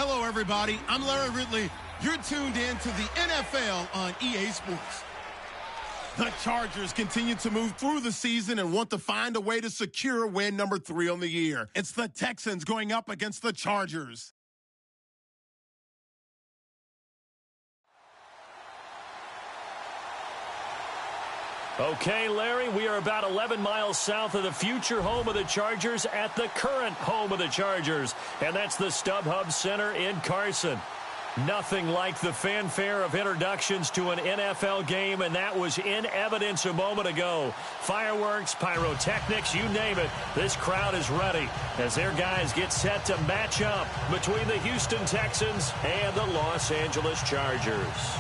Hello, everybody. I'm Larry Ridley. You're tuned in to the NFL on EA Sports. The Chargers continue to move through the season and want to find a way to secure win number 3 on the year. It's the Texans going up against the Chargers. Okay, Larry, we are about 11 miles south of the future home of the Chargers at the current home of the Chargers, and that's the StubHub Center in Carson. Nothing like the fanfare of introductions to an NFL game, and that was in evidence a moment ago. Fireworks, pyrotechnics, you name it, this crowd is ready as their guys get set to match up between the Houston Texans and the Los Angeles Chargers.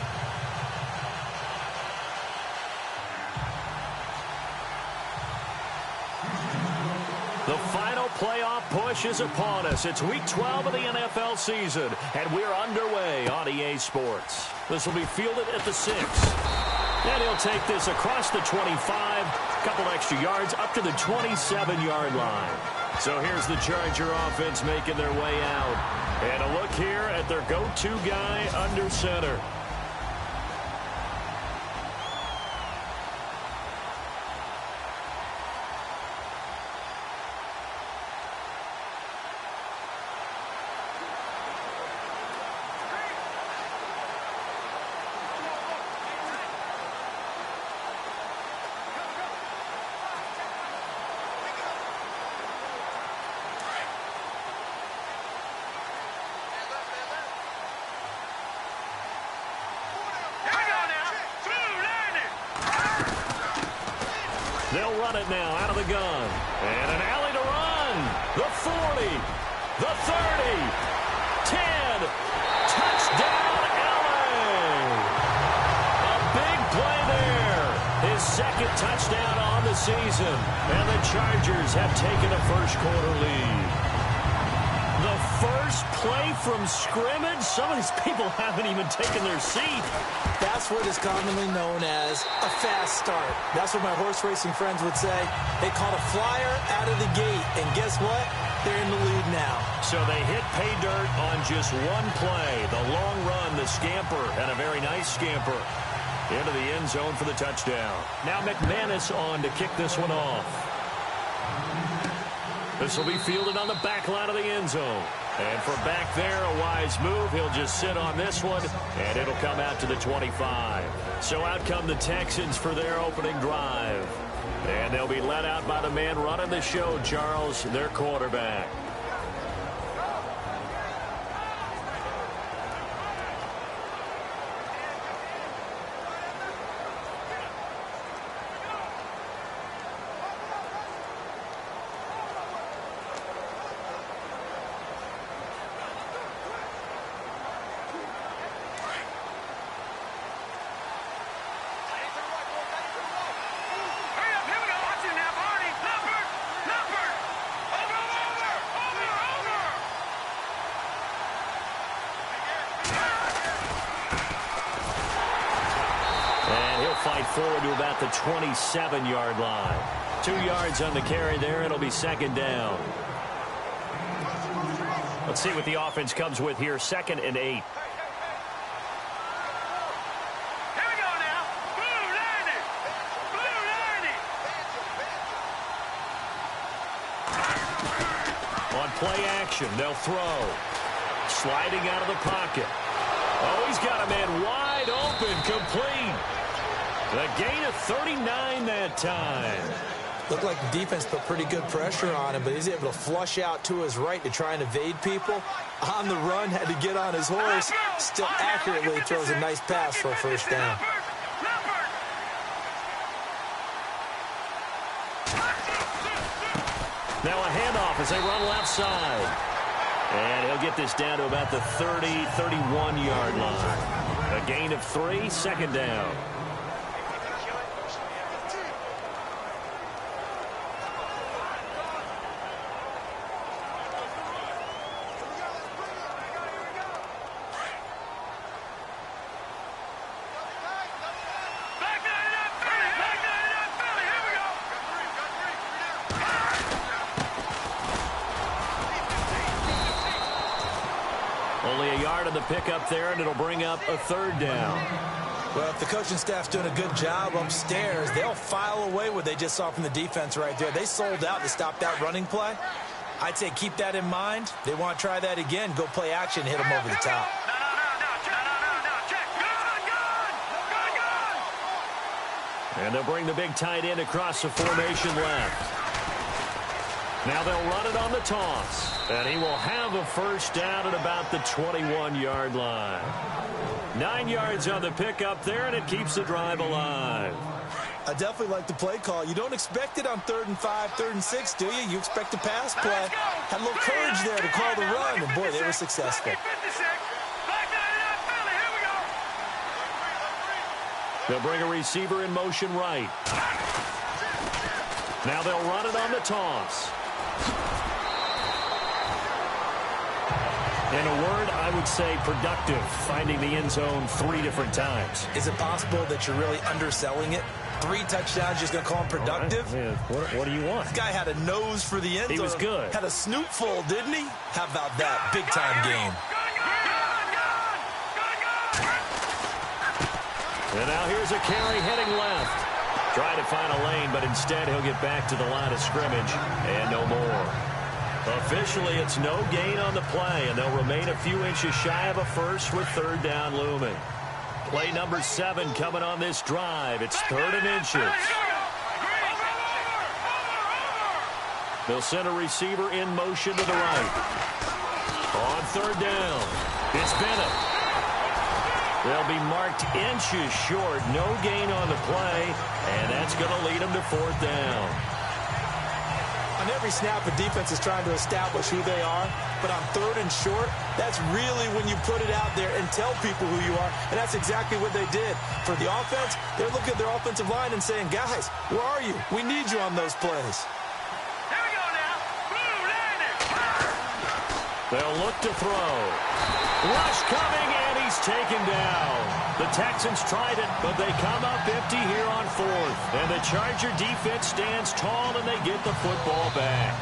The final playoff push is upon us. It's Week 12 of the NFL season, and we're underway on EA Sports. This will be fielded at the 6. And he'll take this across the 25, a couple extra yards, up to the 27-yard line. So here's the Charger offense making their way out. And a look here at their go-to guy under center. They'll run it now out of the gun. And an alley to run. The 40. The 30. 10. Touchdown, LA. A big play there. His second touchdown on the season. And the Chargers have taken a first-quarter lead. The first play from scrimmage. Some of these people haven't even taken their seat. That's what is commonly known as a fast start. That's what my horse racing friends would say. They caught a flyer out of the gate, and guess what? They're in the lead now. So they hit pay dirt on just one play. The long run, the scamper, and a very nice scamper into the end zone for the touchdown. Now McManus on to kick this one off. This will be fielded on the back line of the end zone. And from back there, a wise move. He'll just sit on this one, and it'll come out to the 25. So out come the Texans for their opening drive. And they'll be led out by the man running the show, Charles, their quarterback. Fight forward to about the 27-yard line. 2 yards on the carry there. It'll be second down. Let's see what the offense comes with here. 2nd and 8. Here we go now. Blue 90. Blue 90. On play action, they'll throw. Sliding out of the pocket. Oh, he's got a man wide open, complete. The gain of 39 that time. Looked like the defense put pretty good pressure on him, but he's able to flush out to his right to try and evade people. On the run, had to get on his horse. Still accurately throws a nice pass for a first down. Now a handoff as they run left side. And he'll get this down to about the 30, 31-yard line. A gain of 3, second down. in the pickup there, and it'll bring up a 3rd down. Well, if the coaching staff's doing a good job upstairs, they'll file away what they just saw from the defense right there. They sold out to stop that running play. I'd say keep that in mind. They want to try that again. Go play action, hit them over the top. And they'll bring the big tight end across the formation left. Now they'll run it on the toss. And he will have a 1st down at about the 21-yard line. 9 yards on the pickup there, and it keeps the drive alive. I definitely like the play call. You don't expect it on 3rd and 5, 3rd and 6, do you? You expect a pass play. Had a little courage there to call the run, and boy, they were successful. They'll bring a receiver in motion right. Now they'll run it on the toss. In a word, I would say productive, finding the end zone 3 different times. Is it possible that you're really underselling it? 3 touchdowns, just going to call him productive? Right. What do you want? This guy had a nose for the end zone. He was good. Had a snootful, didn't he? How about that? Big-time game. And now here's a carry heading left. Trying to find a lane, but instead he'll get back to the line of scrimmage and no more. Officially, it's no gain on the play, and they'll remain a few inches shy of a 1st with 3rd down looming. Play number 7 coming on this drive. It's 3rd and inches. They'll send a receiver in motion to the right. On 3rd down, it's Bennett. They'll be marked inches short. No gain on the play, and that's going to lead them to 4th down. On every snap, a defense is trying to establish who they are, but on 3rd and short, that's really when you put it out there and tell people who you are, and that's exactly what they did. For the offense, they're looking at their offensive line and saying, guys, where are you? We need you on those plays. Here we go now. Blue landing. They'll look to throw. Rush coming, and he's taken down. The Texans tried it, but they come up empty here on 4th. And the Charger defense stands tall, and they get the football back.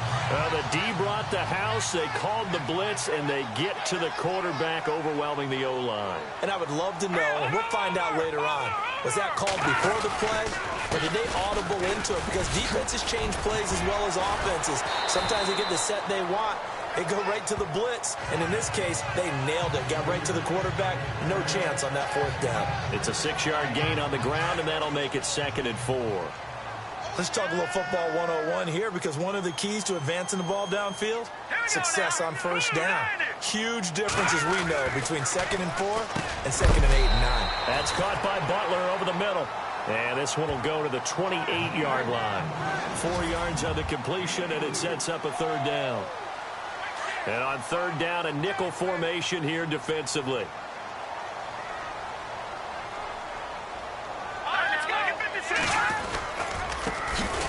The D brought the house. They called the blitz, and they get to the quarterback, overwhelming the O-line. And I would love to know, and we'll find out later on, was that called before the play, or did they audible into it? Because defenses change plays as well as offenses. Sometimes they get the set they want. They go right to the blitz, and in this case, they nailed it. Got right to the quarterback. No chance on that 4th down. It's a 6-yard gain on the ground, and that'll make it 2nd and 4. Let's talk a little football 101 here, because one of the keys to advancing the ball downfield, success on 1st down. Huge difference, as we know, between 2nd and 4 and 2nd and 8 and 9. That's caught by Butler over the middle. And this one will go to the 28-yard line. 4 yards on the completion, and it sets up a 3rd down. And on 3rd down, a nickel formation here defensively.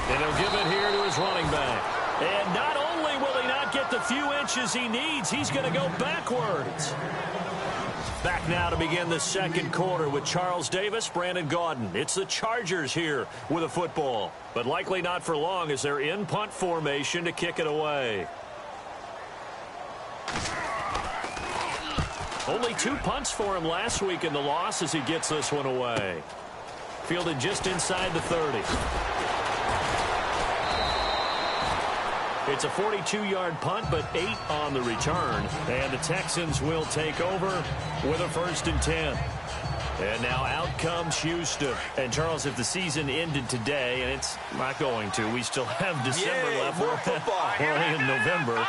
And he'll give it here to his running back. And not only will he not get the few inches he needs, he's going to go backwards. Back now to begin the 2nd quarter with Charles Davis, Brandon Gaudin. It's the Chargers here with a football, but likely not for long as they're in punt formation to kick it away. Only 2 punts for him last week in the loss as he gets this one away. Fielded just inside the 30. It's a 42-yard punt, but 8 on the return. And the Texans will take over with a 1st and 10. And now out comes Houston. And, Charles, if the season ended today, and it's not going to, we still have December left. More football. We're only in November.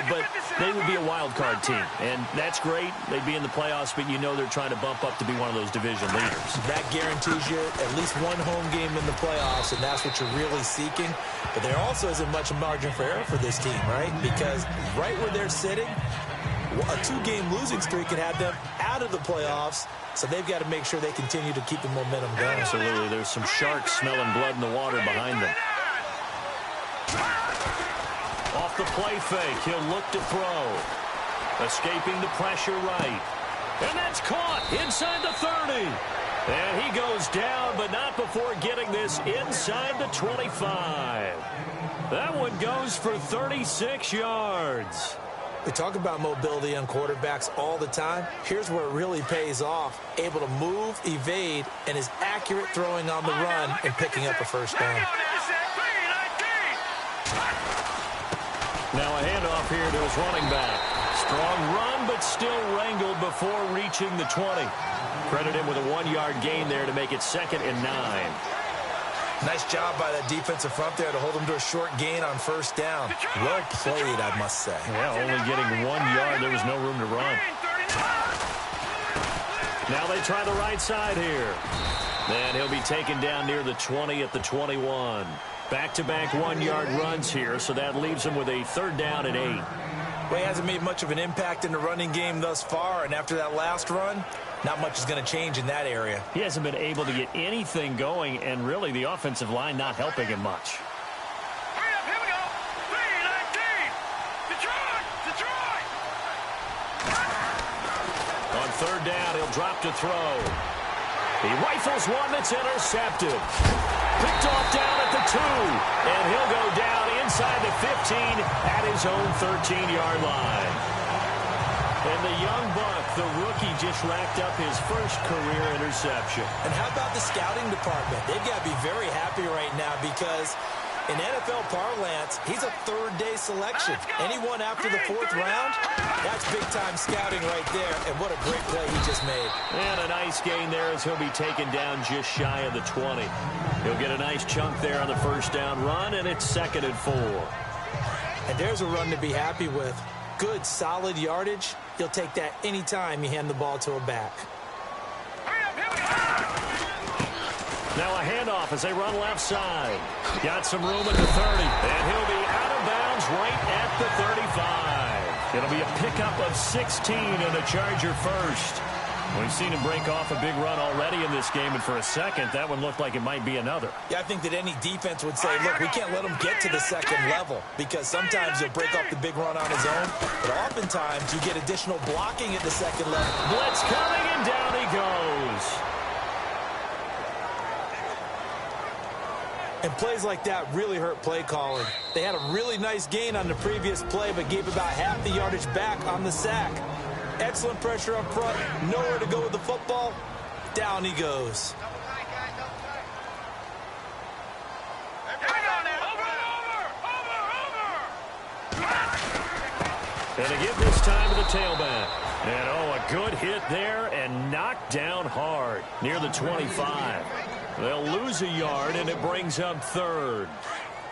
But they would be a wild card team. And that's great. They'd be in the playoffs, but you know they're trying to bump up to be one of those division leaders. That guarantees you at least one home game in the playoffs, and that's what you're really seeking. But there also isn't much margin for error for this team, right? Because right where they're sitting, a 2-game losing streak could have them out of the playoffs. So they've got to make sure they continue to keep the momentum going. Absolutely. There's some sharks smelling blood in the water behind them. Off the play fake, he'll look to throw. Escaping the pressure right. And that's caught inside the 30. And he goes down, but not before getting this inside the 25. That one goes for 36 yards. We talk about mobility on quarterbacks all the time. Here's where it really pays off. Able to move, evade, and is accurate throwing on the run and picking up a first down. Now a handoff here to his running back. Strong run, but still wrangled before reaching the 20. Credit him with a 1-yard gain there to make it 2nd and 9. Nice job by that defensive front there to hold him to a short gain on first down. Well played, I must say. Yeah, only getting 1 yard. There was no room to run. Now they try the right side here. And he'll be taken down near the 20 at the 21. Back-to-back 1-yard runs here, so that leaves him with a 3rd down and 8. Well, he hasn't made much of an impact in the running game thus far, and after that last run, not much is going to change in that area. He hasn't been able to get anything going, and really the offensive line not helping him much. Hurry up, here we go. 3-19. Detroit! On 3rd down, he'll drop to throw. He rifles one that's intercepted. Picked off down at the 2, and he'll go down inside the 15 at his own 13-yard line. And the young buck, the rookie, just racked up his first career interception. And how about the scouting department? They've got to be very happy right now because in NFL parlance, he's a 3rd-day selection. Anyone after the 4th round, that's big-time scouting right there. And what a great play he just made. And a nice gain there as he'll be taken down just shy of the 20. He'll get a nice chunk there on the first down run, and it's 2nd and 4. And there's a run to be happy with. Good, solid yardage. He'll take that anytime you hand the ball to a back. Now a handoff as they run left side. Got some room at the 30, and he'll be out of bounds right at the 35. It'll be a pickup of 16 and a Charger first. We've seen him break off a big run already in this game, and for a second, that one looked like it might be another. Yeah, I think that any defense would say, look, we can't let him get to the 2nd level because sometimes he'll break off the big run on his own, but oftentimes you get additional blocking at the 2nd level. Blitz coming, and down he goes. And plays like that really hurt play calling. They had a really nice gain on the previous play, but gave about half the yardage back on the sack. Excellent pressure up front. Nowhere to go with the football. Down he goes. And a give this time to the tailback. And, oh, a good hit there and knocked down hard near the 25. They'll lose a yard, and it brings up 3rd.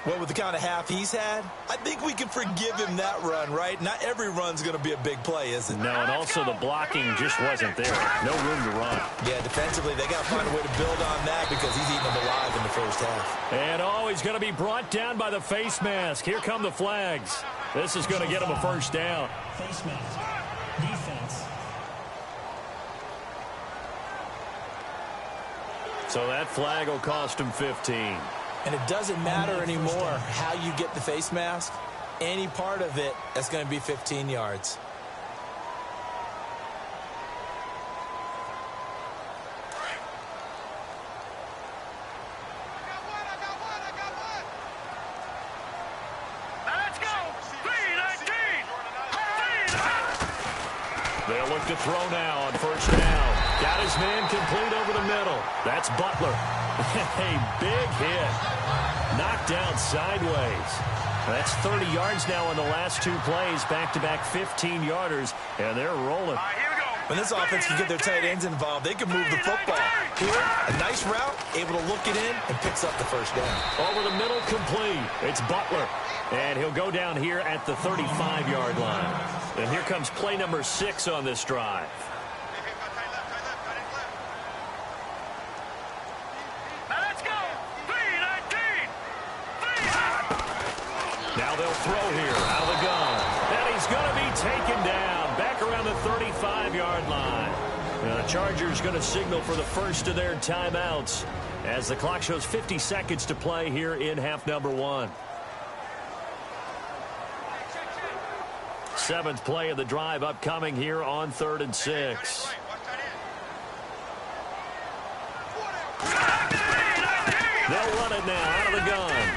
Well, with the kind of half he's had, I think we can forgive him that run, right? Not every run's going to be a big play, is it? No, and also the blocking just wasn't there. No room to run. Yeah, defensively, they got to find a way to build on that because he's eating them alive in the first half. And, oh, he's going to be brought down by the face mask. Here come the flags. This is going to get him a first down. Face mask. Defense. So that flag will cost him 15. And it doesn't matter anymore how you get the face mask. Any part of it, that's going to be 15 yards. Let's go. 3-19. They'll look to throw now on first down. Got his man complete over the middle. That's Butler. A big hit. Knocked down sideways. That's 30 yards now on the last 2 plays. Back-to-back 15-yarders, and they're rolling. Here we go. When this offense can get their tight ends involved, they can move the football. Here, a nice route, able to look it in, and picks up the first down. Over the middle, complete. It's Butler. And he'll go down here at the 35-yard line. And here comes play number 6 on this drive. Let's go. 3-19. Now they'll throw here out of the gun. And he's going to be taken down back around the 35-yard line. And the Chargers going to signal for the first of their timeouts as the clock shows 50 seconds to play here in half number 1. 7th play of the drive upcoming here on 3rd and 6. They'll run it now out of the gun.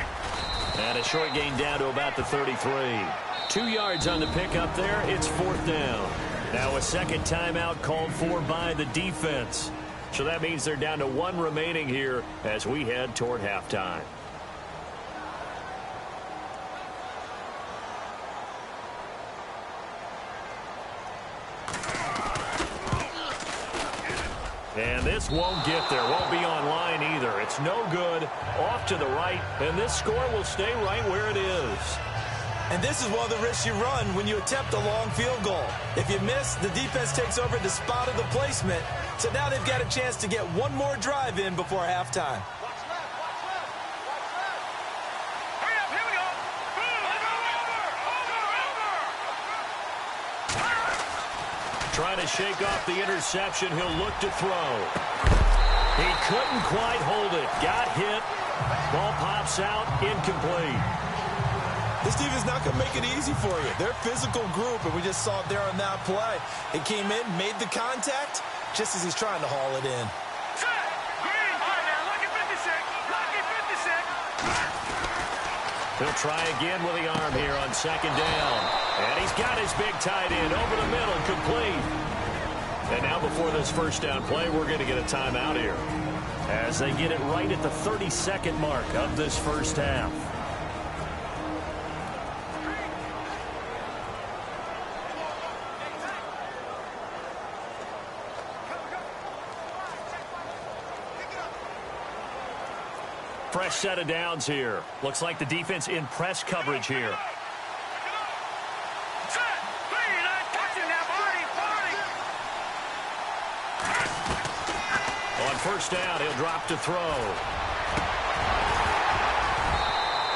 And a short gain down to about the 33. 2 yards on the pickup there. It's 4th down. Now a second timeout called for by the defense. So that means they're down to 1 remaining here as we head toward halftime. And this won't get there. Won't be online either. It's no good. Off to the right. And this score will stay right where it is. And this is one of the risks you run when you attempt a long field goal. If you miss, the defense takes over the spot of the placement. So now they've got a chance to get one more drive in before halftime. Trying to shake off the interception. He'll look to throw. He couldn't quite hold it. Got hit. Ball pops out. Incomplete. This defense is not going to make it easy for you. They're a physical group, and we just saw it there on that play. He came in, made the contact, just as he's trying to haul it in. He'll try again with the arm here on 2nd down. And he's got his big tight end over the middle, complete. And now before this first down play, we're going to get a timeout here as they get it right at the 32nd mark of this first half. Fresh set of downs here. Looks like the defense in press coverage here. On first down, he'll drop to throw.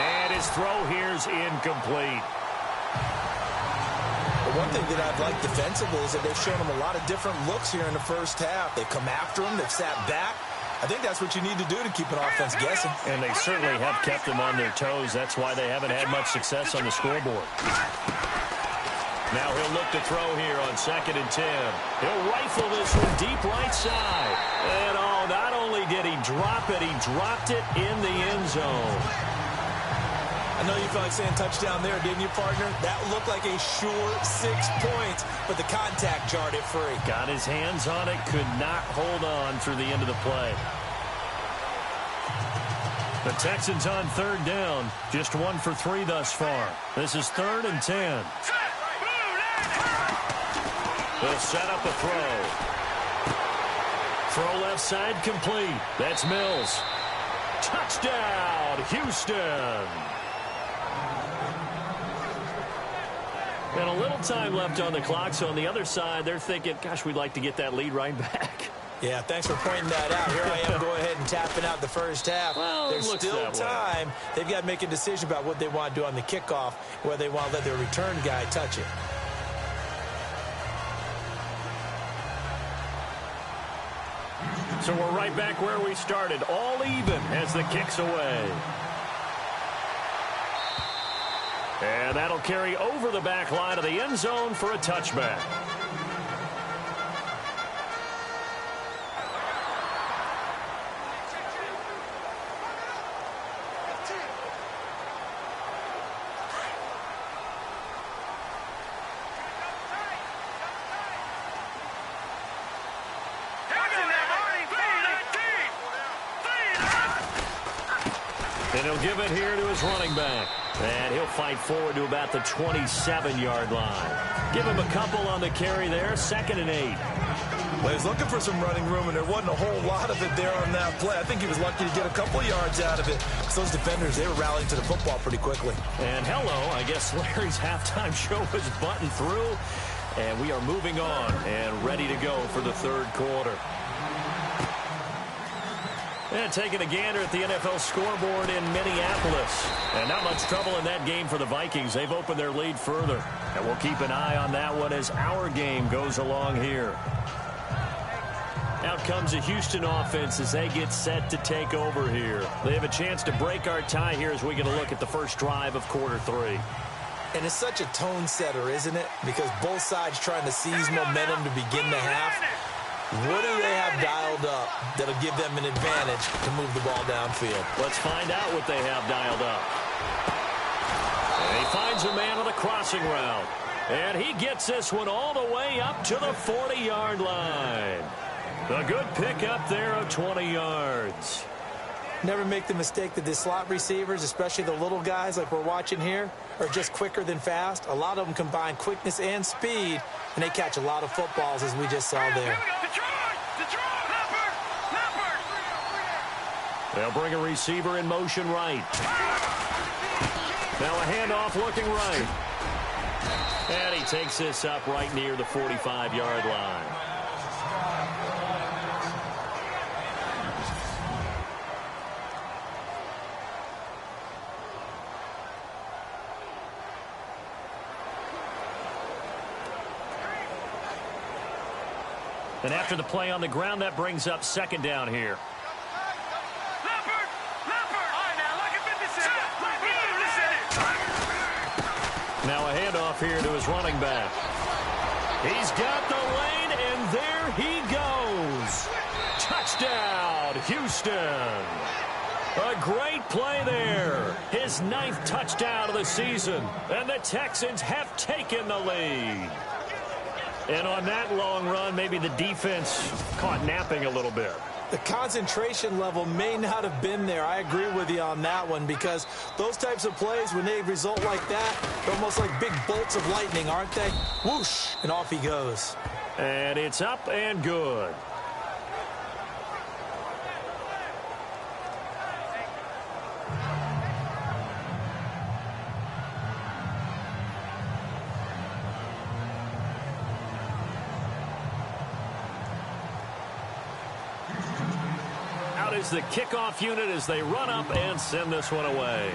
And his throw here's incomplete. The one thing that I've liked defensively is that they've shown him a lot of different looks here in the first half. They've come after him. They've sat back. I think that's what you need to do to keep an offense guessing. And they certainly have kept them on their toes. That's why they haven't had much success on the scoreboard. Now he'll look to throw here on 2nd and 10. He'll rifle this from deep right side. And oh, not only did he drop it, he dropped it in the end zone. I know you felt like saying touchdown there, didn't you, partner? That looked like a sure 6 points, but the contact jarred it free. Got his hands on it, could not hold on through the end of the play. The Texans on 3rd down, just 1 for 3 thus far. This is 3rd and 10. They'll set up a throw. Throw left side complete. That's Mills. Touchdown, Houston. And a little time left on the clock, so on the other side, they're thinking, gosh, we'd like to get that lead right back. Yeah, thanks for pointing that out. Here I am going ahead and tapping out the first half. Well, there's still time. They've got to make a decision about what they want to do on the kickoff, whether they want to let their return guy touch it. So we're right back where we started, all even as the kick's away. And that'll carry over the back line of the end zone for a touchback. And he'll give it here to his running back. And he'll fight forward to about the 27-yard line. Give him a couple on the carry there. 2nd and 8. Well, he's looking for some running room, and there wasn't a whole lot of it there on that play. I think he was lucky to get a couple of yards out of it. Because those defenders, they were rallying to the football pretty quickly. And hello, I guess Larry's halftime show was buttoned through. And we are moving on and ready to go for the 3rd quarter. And taking a gander at the NFL scoreboard in Minneapolis. And not much trouble in that game for the Vikings. They've opened their lead further. And we'll keep an eye on that one as our game goes along here. Out comes the Houston offense as they get set to take over here. They have a chance to break our tie here as we get a look at the first drive of quarter 3. And it's such a tone setter, isn't it? Because both sides trying to seize momentum to begin the half. What do they have dialed up that'll give them an advantage to move the ball downfield? Let's find out what they have dialed up. And he finds finds a man on the crossing route. And he gets this one all the way up to the 40-yard line. A good pickup there of 20 yards. Never make the mistake that the slot receivers, especially the little guys like we're watching here, are just quicker than fast. A lot of them combine quickness and speed, and they catch a lot of footballs, as we just saw there. They'll bring a receiver in motion right. Now a handoff looking right. And he takes this up right near the 45-yard line. And after the play on the ground, that brings up second down here. Now a handoff here to his running back. He's got the lane, and there he goes. Touchdown, Houston. A great play there. His 9th touchdown of the season. And the Texans have taken the lead. And on that long run, maybe the defense caught napping a little bit. The concentration level may not have been there. I agree with you on that one, because those types of plays, when they result like that, they're almost like big bolts of lightning, aren't they? Whoosh, and off he goes. And it's up and good. Is the kickoff unit as they run up and send this one away.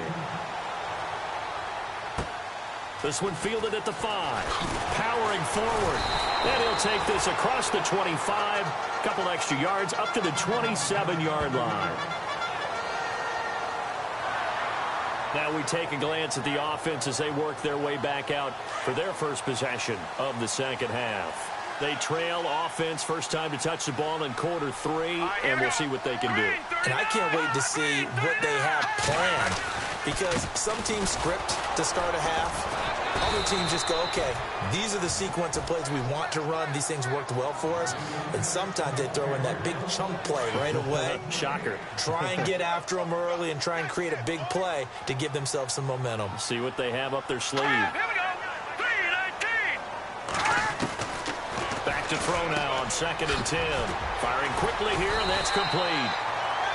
This one fielded at the 5. Powering forward. And he'll take this across the 25. Couple extra yards up to the 27-yard line. Now we take a glance at the offense as they work their way back out for their first possession of the second half. They trail offense, first time to touch the ball in quarter 3, and we'll see what they can do. And I can't wait to see what they have planned, because some teams script to start a half. Other teams just go, okay, these are the sequence of plays we want to run. These things worked well for us. And sometimes they throw in that big chunk play right away. Shocker. Try and get after them early and try and create a big play to give themselves some momentum. See what they have up their sleeve. Back to throw now on 2nd and 10. Firing quickly here, and that's complete.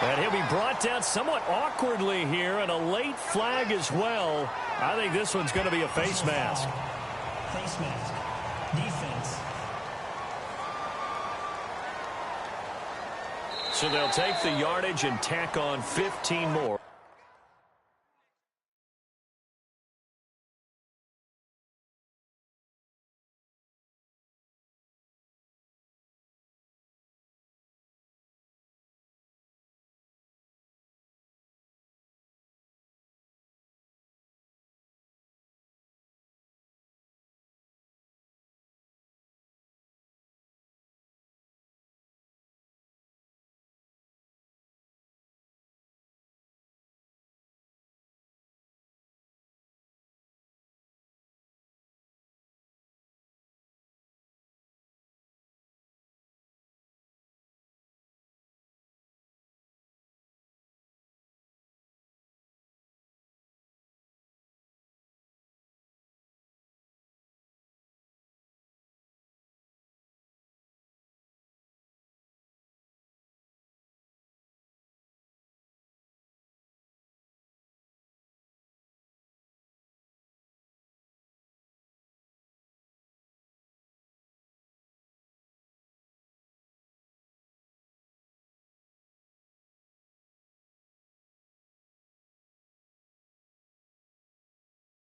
And he'll be brought down somewhat awkwardly here, and a late flag as well. I think this one's going to be a face mask. Face mask. Defense. So they'll take the yardage and tack on 15 more.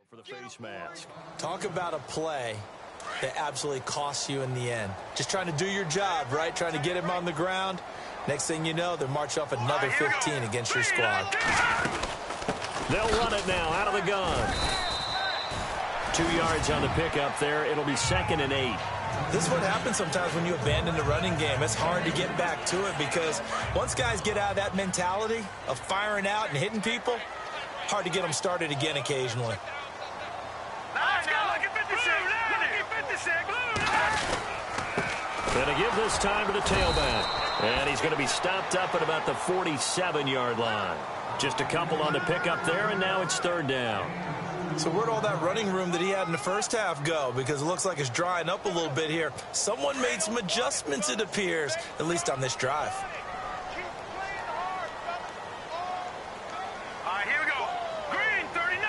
For the face mask. Talk about a play that absolutely costs you in the end. Just trying to do your job, right? Trying to get him on the ground. Next thing you know, they're marching off another 15 against your squad. They'll run it now out of the gun. 2 yards on the pickup there. It'll be 2nd and 8. This is what happens sometimes when you abandon the running game. It's hard to get back to it, because once guys get out of that mentality of firing out and hitting people, hard to get them started again occasionally. Going to give this time to the tailback. And he's going to be stopped up at about the 47-yard line. Just a couple on the pickup there, and now it's third down. So where'd all that running room that he had in the first half go? Because it looks like it's drying up a little bit here. Someone made some adjustments, it appears, at least on this drive. All right, here we go. Green 39.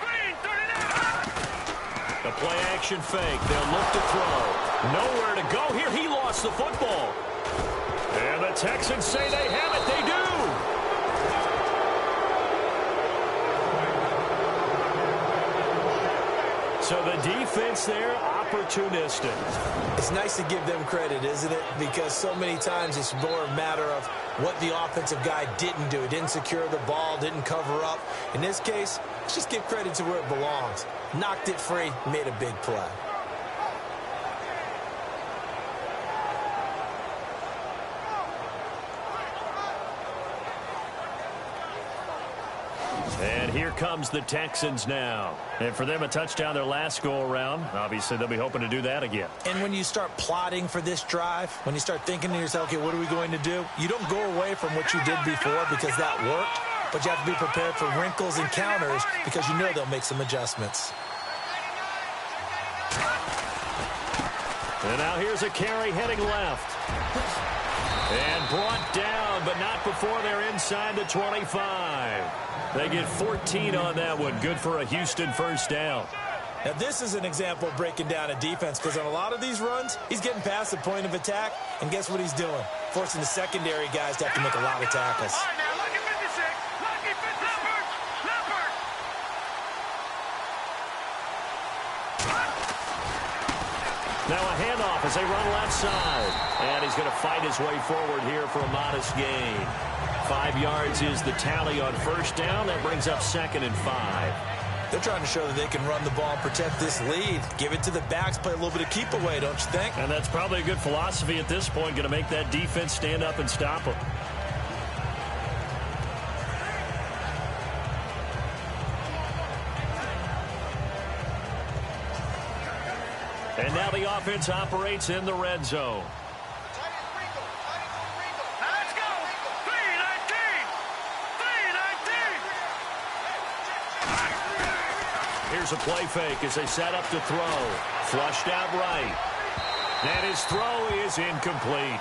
Green 39. A play action fake. They'll look to throw. Nowhere to go here. He lost the football. And the Texans say they have it. They do. So the defense there, opportunistic. It's nice to give them credit, isn't it? Because so many times it's more a matter of what the offensive guy didn't do. He didn't secure the ball, didn't cover up. In this case, let's just give credit to where it belongs. Knocked it free, made a big play. And here comes the Texans now. And for them, a touchdown their last go-around. Obviously, they'll be hoping to do that again. And when you start plotting for this drive, when you start thinking to yourself, okay, what are we going to do? You don't go away from what you did before because that worked, but you have to be prepared for wrinkles and counters because you know they'll make some adjustments. And now here's a carry heading left. And brought down, but not before they're inside the 25. They get 14 on that one. Good for a Houston first down. Now, this is an example of breaking down a defense because on a lot of these runs, he's getting past the point of attack, and guess what he's doing? Forcing the secondary guys to have to make a lot of tackles. All right, now, lucky 56. Lucky 56. Leopard. Now a handoff as they run left side. And he's going to fight his way forward here for a modest gain. 5 yards is the tally on first down. That brings up 2nd and 5. They're trying to show that they can run the ball and protect this lead. Give it to the backs, play a little bit of keep away, don't you think? And that's probably a good philosophy at this point. Going to make that defense stand up and stop them. And now the offense operates in the red zone. Now let's go. 319. 319. Here's a play fake as they set up to throw. Flushed out right. And his throw is incomplete.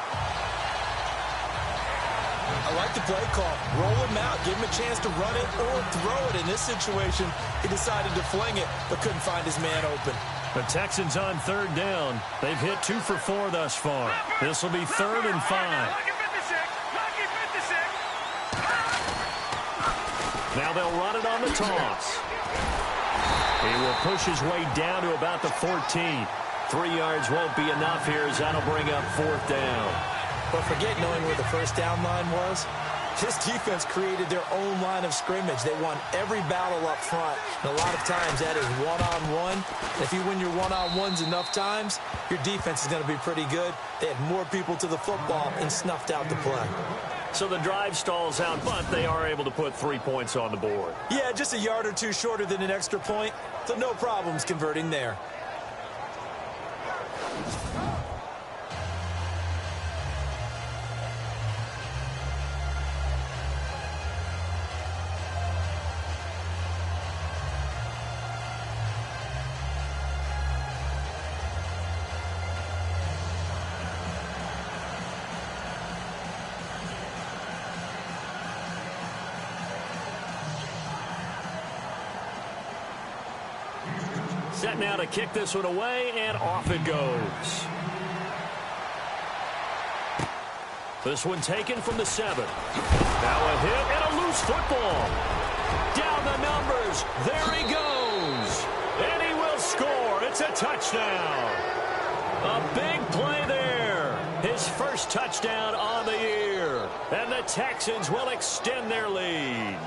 I like the play call. Roll him out. Give him a chance to run it or throw it. In this situation, he decided to fling it, but couldn't find his man open. The Texans on third down. They've hit 2 for 4 thus far. This will be 3rd and 5. Lucky 56. Lucky 56. Now they'll run it on the toss. He will push his way down to about the 14. 3 yards won't be enough here as that'll bring up 4th down. But forget knowing where the first down line was. This defense created their own line of scrimmage. They won every battle up front. And a lot of times that is one-on-one. If you win your one-on-ones enough times, your defense is going to be pretty good. They had more people to the football and snuffed out the play. So the drive stalls out, but they are able to put 3 points on the board. Yeah, just a yard or two shorter than an extra point. So no problems converting there. Set now to kick this one away, and off it goes. This one taken from the 7. Now a hit and a loose football. Down the numbers. There he goes. And he will score. It's a touchdown. A big play there. His first touchdown on the year. And the Texans will extend their lead.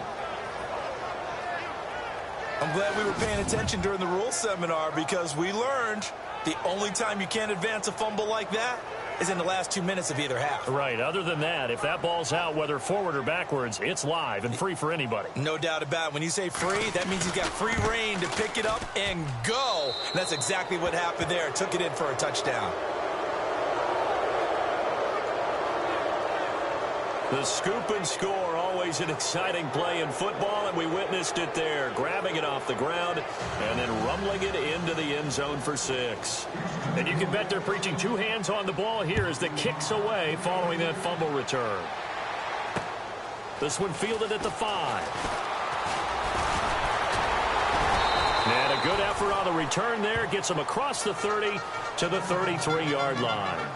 I'm glad we were paying attention during the rules seminar because we learned the only time you can't advance a fumble like that is in the last 2 minutes of either half. Right. Other than that, if that ball's out, whether forward or backwards, it's live and free for anybody. No doubt about it. When you say free, that means he's got free reign to pick it up and go. And that's exactly what happened there. Took it in for a touchdown. The scoop and score, always an exciting play in football, and we witnessed it there, grabbing it off the ground and then rumbling it into the end zone for 6. And you can bet they're preaching 2 hands on the ball here as the kick's away following that fumble return. This one fielded at the 5. And a good effort on the return there, gets him across the 30 to the 33-yard line.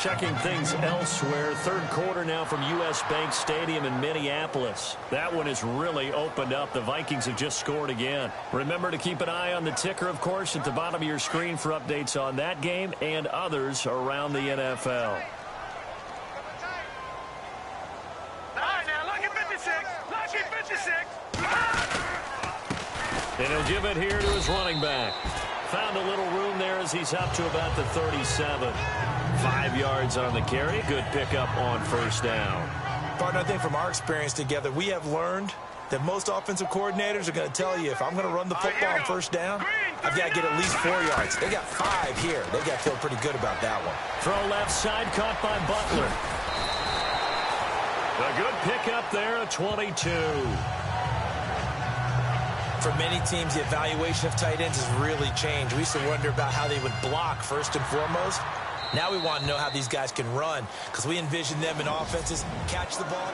Checking things elsewhere, third quarter now from U.S. Bank Stadium in Minneapolis. That one has really opened up. The Vikings have just scored again. Remember to keep an eye on the ticker, of course, at the bottom of your screen for updates on that game and others around the NFL. All right, now, lucky 56. Lucky 56. And he'll give it here to his running back. Found a little room there as he's up to about the 37. 5 yards on the carry. Good pickup on first down. Partner, I think from our experience together, we have learned that most offensive coordinators are going to tell you, if I'm going to run the football on first down, I've got to get at least 4 yards. They got 5 here. They got to feel pretty good about that one. Throw left side, caught by Butler. A good pickup there at 22. For many teams, the evaluation of tight ends has really changed. We used to wonder about how they would block first and foremost. Now we want to know how these guys can run, because we envision them in offenses catch the ball.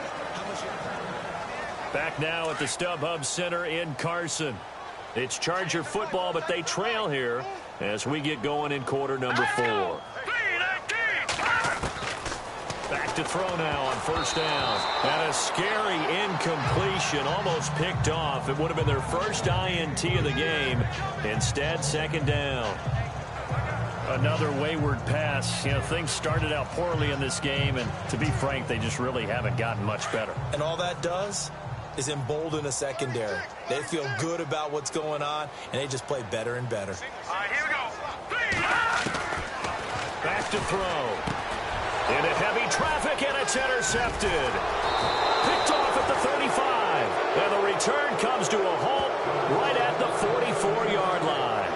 Back now at the StubHub Center in Carson. It's Charger football, but they trail here as we get going in quarter number 4. Back to throw now on first down. And a scary incompletion, almost picked off. It would have been their first INT of the game. Instead, second down. Another wayward pass. You know, things started out poorly in this game, and to be frank, they just really haven't gotten much better. And all that does is embolden a secondary. They feel good about what's going on, and they just play better and better. All right, here we go. Back to throw. Into heavy traffic, and it's intercepted. Picked off at the 35. And the return comes to a halt right at the 44-yard line.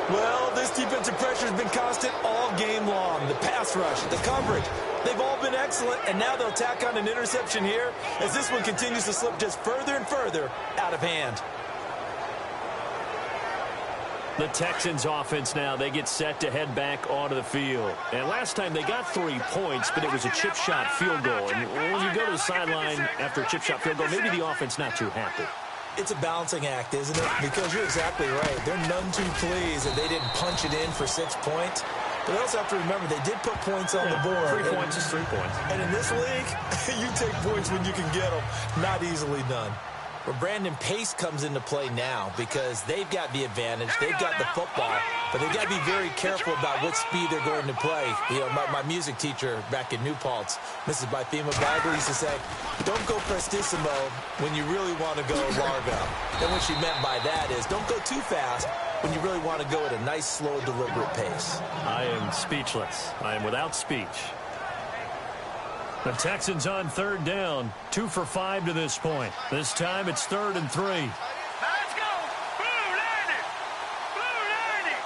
Well, this defensive pressure has been constant all game long. The pass rush, the coverage, they've all been excellent, and now they'll tack on an interception here as this one continues to slip just further and further out of hand. The Texans offense now, they get set to head back onto the field. And last time they got 3 points, but it was a chip shot field goal. And when you go to the sideline after a chip shot field goal, maybe the offense not too happy. It's a balancing act, isn't it? Because you're exactly right. They're none too pleased that they didn't punch it in for 6 points. But they also have to remember they did put points on the board. 3 points is 3 points. And in this league, you take points when you can get them. Not easily done. Well, Brandon, pace comes into play now because they've got the advantage. They've got the football, but they've got to be very careful about what speed they're going to play. You know, my music teacher back in New Paltz, Mrs. Bythema Bagley, used to say, don't go prestissimo when you really want to go largo. And what she meant by that is don't go too fast when you really want to go at a nice, slow, deliberate pace. I am speechless. I am without speech. The Texans on third down, 2 for 5 to this point. This time it's 3rd and 3. Let's go. Blue 90. Blue 90.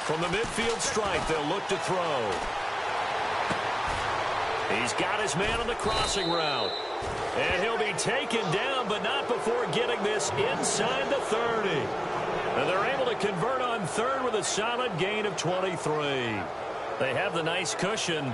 From the midfield stripe, they'll look to throw. He's got his man on the crossing route. And he'll be taken down, but not before getting this inside the 30. And they're able to convert on third with a solid gain of 23. They have the nice cushion.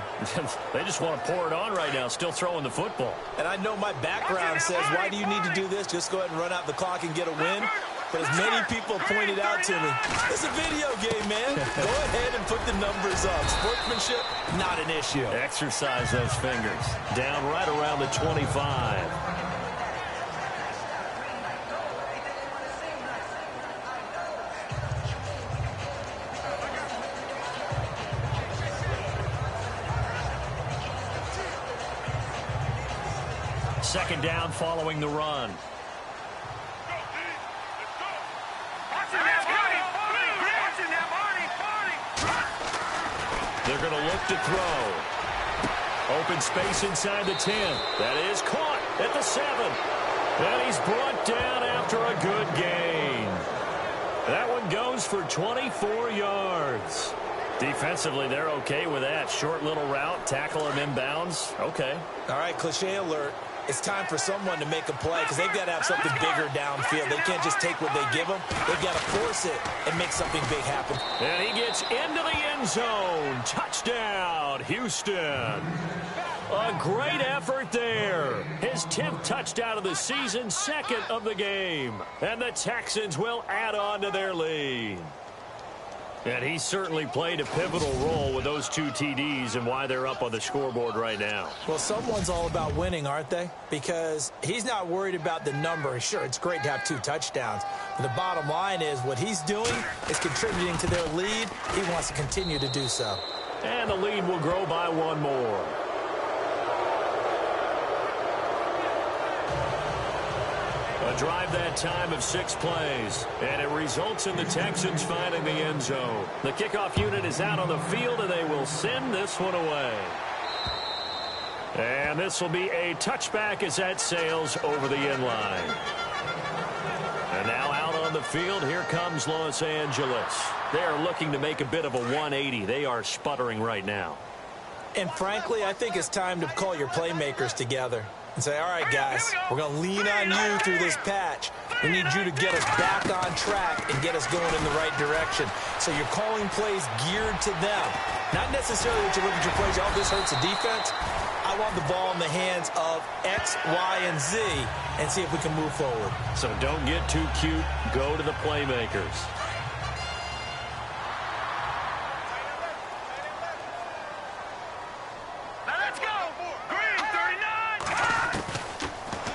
They just want to pour it on right now, still throwing the football. And I know my background says, why do you need to do this? Just go ahead and run out the clock and get a win. But as many people pointed out to me, it's a video game, man. Go ahead and put the numbers up. Sportsmanship, not an issue. Exercise those fingers. Down right around the 25. Second down following the run. Watch it now, They're going to look to throw. Open space inside the 10. That is caught at the 7. And he's brought down after a good gain. That one goes for 24 yards. Defensively, they're okay with that. Short little route, tackle him inbounds. Okay. All right, cliche alert. It's time for someone to make a play because they've got to have something bigger downfield. They can't just take what they give them. They've got to force it and make something big happen. And he gets into the end zone. Touchdown, Houston. A great effort there. His 10th touchdown of the season, second of the game. And the Texans will add on to their lead. And he certainly played a pivotal role with those 2 TDs and why they're up on the scoreboard right now. Well, someone's all about winning, aren't they? Because he's not worried about the number. Sure, it's great to have 2 touchdowns. But the bottom line is what he's doing is contributing to their lead. He wants to continue to do so. And the lead will grow by 1 more. A drive that time of 6 plays, and it results in the Texans finding the end zone. The kickoff unit is out on the field, and they will send this one away. And this will be a touchback as that sails over the end line. And now out on the field, here comes Los Angeles. They are looking to make a bit of a 180. They are sputtering right now. And frankly, I think it's time to call your playmakers together and say, all right, guys, we're going to lean on you through this patch. We need you to get us back on track and get us going in the right direction. So you're calling plays geared to them. Not necessarily that you look at your plays, oh, this hurts the defense. I want the ball in the hands of X, Y, and Z and see if we can move forward. So don't get too cute. Go to the playmakers.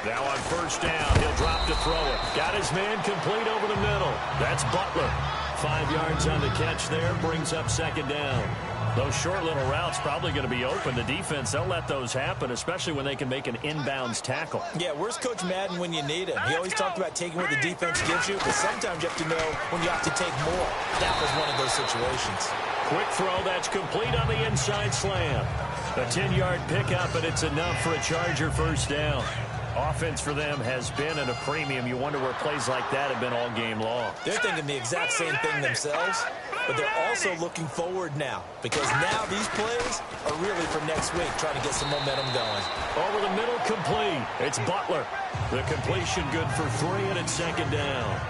Now on first down, he'll drop to throw it. Got his man complete over the middle. That's Butler. 5 yards on the catch there, brings up second down. Those short little routes probably going to be open. The defense, they'll let those happen, especially when they can make an inbounds tackle. Yeah, where's Coach Madden when you need him? He always talked about taking what the defense gives you, but sometimes you have to know when you have to take more. That was one of those situations. Quick throw, that's complete on the inside slant. A 10-yard pickup, and it's enough for a Charger first down. Offense for them has been at a premium. You wonder where plays like that have been all game long. They're thinking the exact same thing themselves, but they're also looking forward now because now these plays are really for next week, trying to get some momentum going. Over the middle, complete. It's Butler. The completion good for 3, and it's second down.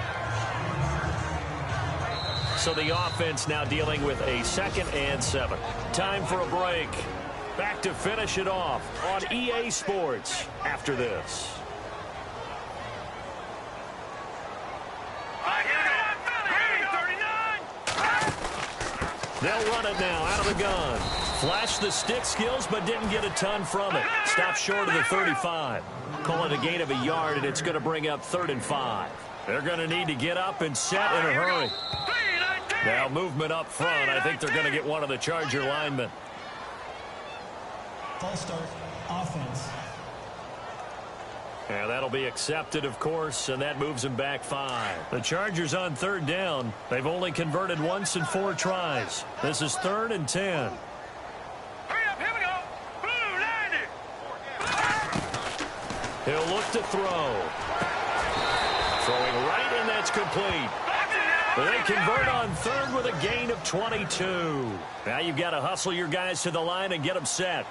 So the offense now dealing with a 2nd and 7. Time for a break. Back to finish it off on EA Sports after this. They'll run it now out of the gun. Flashed the stick skills, but didn't get a ton from it. Stopped short of the 35. Call it a gain of a yard, and it's going to bring up 3rd and 5. They're going to need to get up and set in a hurry. Now movement up front. I think they're going to get one of the Charger linemen. False start, offense. And that'll be accepted, of course, and that moves them back 5. The Chargers on 3rd down. They've only converted once in 4 tries. This is 3rd and 10. Hurry up, here we go. Blue, 90. He'll look to throw. Throwing right, and that's complete. They convert on 3rd with a gain of 22. Now you've got to hustle your guys to the line and get them set.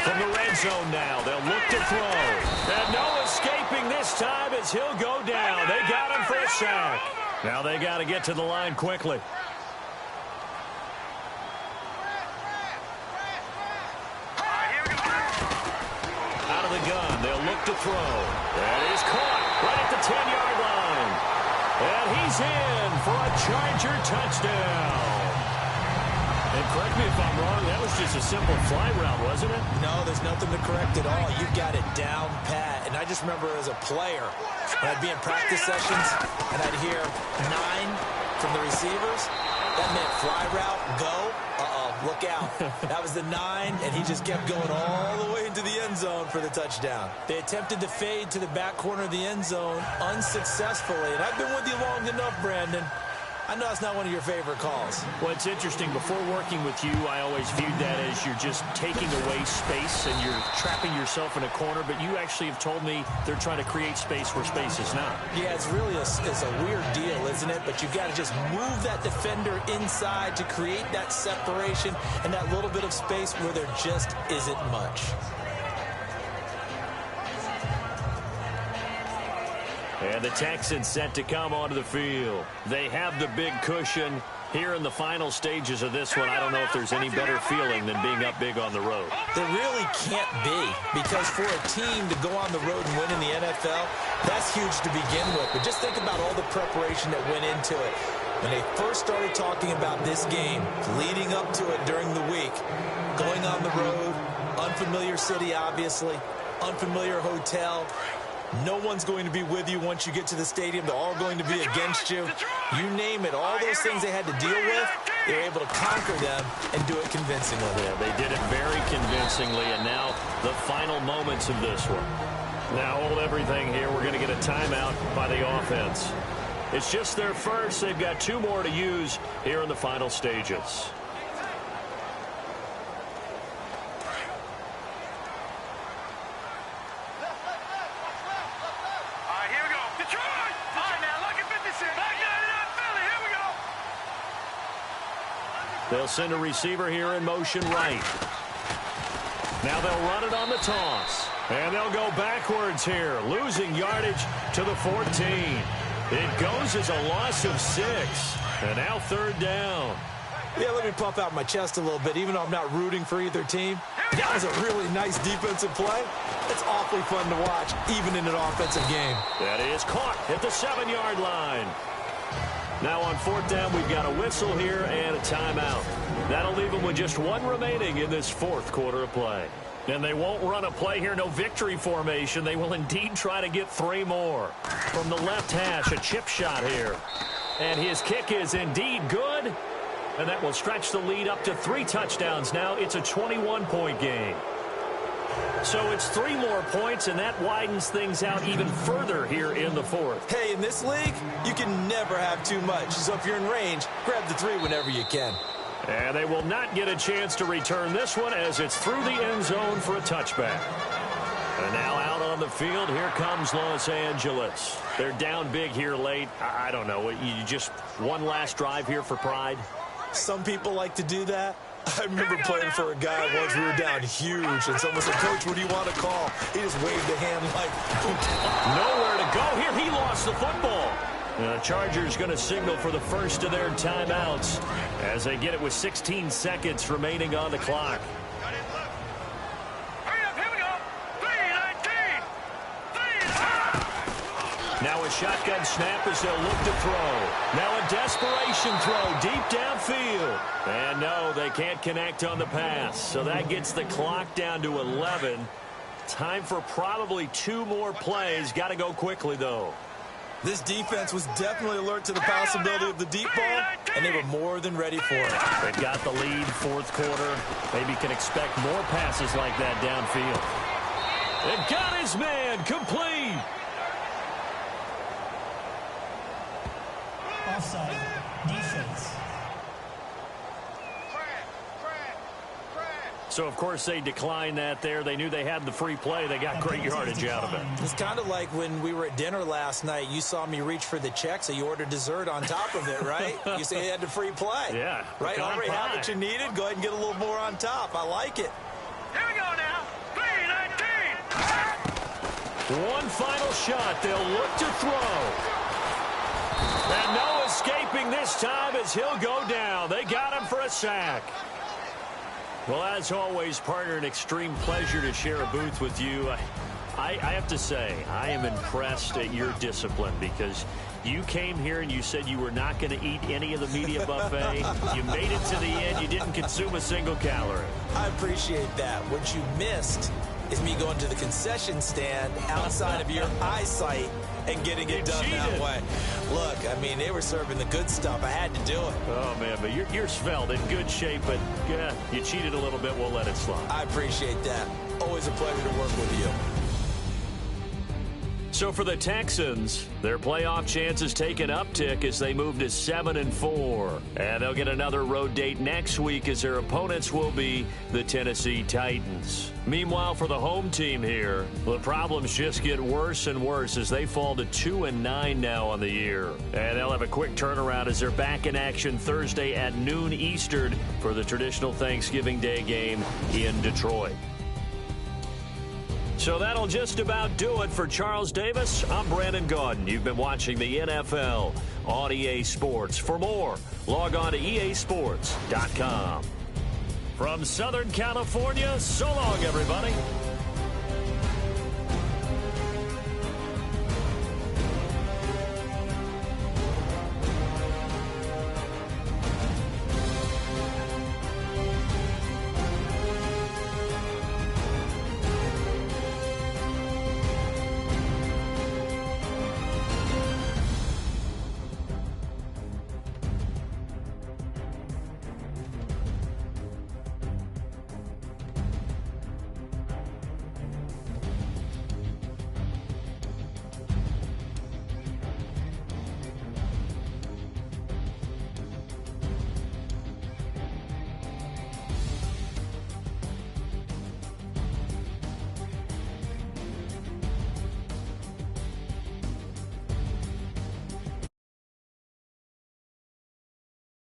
From the red zone now, they'll look to throw. And no escaping this time as he'll go down. They got him for a sack. Now they got to get to the line quickly. Out of the gun, they'll look to throw. That is caught right at the 10-yard line. And he's in for a Charger touchdown. And correct me if I'm wrong, that was just a simple fly route, wasn't it? No, there's nothing to correct at all. You've got it down pat. And I just remember as a player, when I'd be in practice sessions and I'd hear 9 from the receivers, that meant fly route, go, look out. That was the 9, and he just kept going all the way into the end zone for the touchdown. They attempted to fade to the back corner of the end zone unsuccessfully. And I've been with you long enough, Brandon. I know it's not one of your favorite calls. Well, it's interesting. Before working with you, I always viewed that as you're just taking away space and you're trapping yourself in a corner. But you actually have told me they're trying to create space where space is not. Yeah, it's really a weird deal, isn't it? But you've got to just move that defender inside to create that separation and that little bit of space where there just isn't much. And the Texans set to come onto the field. They have the big cushion here in the final stages of this one. I don't know if there's any better feeling than being up big on the road. There really can't be, because for a team to go on the road and win in the NFL, that's huge to begin with. But just think about all the preparation that went into it. When they first started talking about this game, leading up to it during the week, going on the road, unfamiliar city, obviously, unfamiliar hotel. No one's going to be with you once you get to the stadium. They're all going to be against you. You name it. All those things they had to deal with, they were able to conquer them and do it convincingly. Yeah, they did it very convincingly, and now the final moments of this one. Now hold everything here. We're going to get a timeout by the offense. It's just their first. They've got 2 more to use here in the final stages. They'll send a receiver here in motion right. Now they'll run it on the toss. And they'll go backwards here, losing yardage to the 14. It goes as a loss of 6. And now 3rd down. Yeah, let me puff out my chest a little bit, even though I'm not rooting for either team. That was a really nice defensive play. It's awfully fun to watch, even in an offensive game. That is caught at the 7-yard line. Now on 4th down, we've got a whistle here and a timeout. That'll leave them with just 1 remaining in this 4th quarter of play. And they won't run a play here, no victory formation. They will indeed try to get 3 more. From the left hash, a chip shot here. And his kick is indeed good. And that will stretch the lead up to 3 touchdowns now. It's a 21-point game. So it's 3 more points, and that widens things out even further here in the 4th. Hey, in this league, you can never have too much. So if you're in range, grab the 3 whenever you can. And they will not get a chance to return this one as it's through the end zone for a touchback. And now out on the field, here comes Los Angeles. They're down big here late. I don't know. You just one last drive here for pride? Some people like to do that. I remember playing for a guy once. We were down huge, and someone said, "Coach, what do you want to call?" He just waved a hand like, nowhere to go here. He lost the football. The Chargers going to signal for the first of their timeouts as they get it with 16 seconds remaining on the clock. Now a shotgun snap as they'll look to throw. Now a desperation throw deep downfield. And no, they can't connect on the pass. So that gets the clock down to 11. Time for probably 2 more plays. Got to go quickly, though. This defense was definitely alert to the possibility of the deep ball, and they were more than ready for it. They've got the lead, 4th quarter. Maybe can expect more passes like that downfield. They've got his man complete. Offside. Defense. So, of course, they declined that there. They knew they had the free play. They got great yardage out of it. It's kind of like when we were at dinner last night. You saw me reach for the check, so you ordered dessert on top of it, right? You say you had the free play. Yeah. Right? Already had what you needed. Go ahead and get a little more on top. I like it. Here we go now. 3-19. One final shot. They'll look to throw. And no escaping this time as he'll go down. They got him for a sack. Well, as always, partner, an extreme pleasure to share a booth with you. I have to say, I am impressed at your discipline because you came here and you said you were not going to eat any of the media buffet. You made it to the end. You didn't consume a single calorie. I appreciate that. What you missed is me going to the concession stand outside of your eyesight and getting it done that way. Look, I mean, they were serving the good stuff. I had to do it. Oh, man, but you're svelte, in good shape, but yeah, you cheated a little bit. We'll let it slide. I appreciate that. Always a pleasure to work with you. So for the Texans, their playoff chances take an uptick as they move to 7-4. And they'll get another road date next week as their opponents will be the Tennessee Titans. Meanwhile, for the home team here, the problems just get worse and worse as they fall to 2-9 now on the year. And they'll have a quick turnaround as they're back in action Thursday at noon Eastern for the traditional Thanksgiving Day game in Detroit. So that'll just about do it for Charles Davis. I'm Brandon Gaudin. You've been watching the NFL on EA Sports. For more, log on to easports.com. From Southern California, so long, everybody.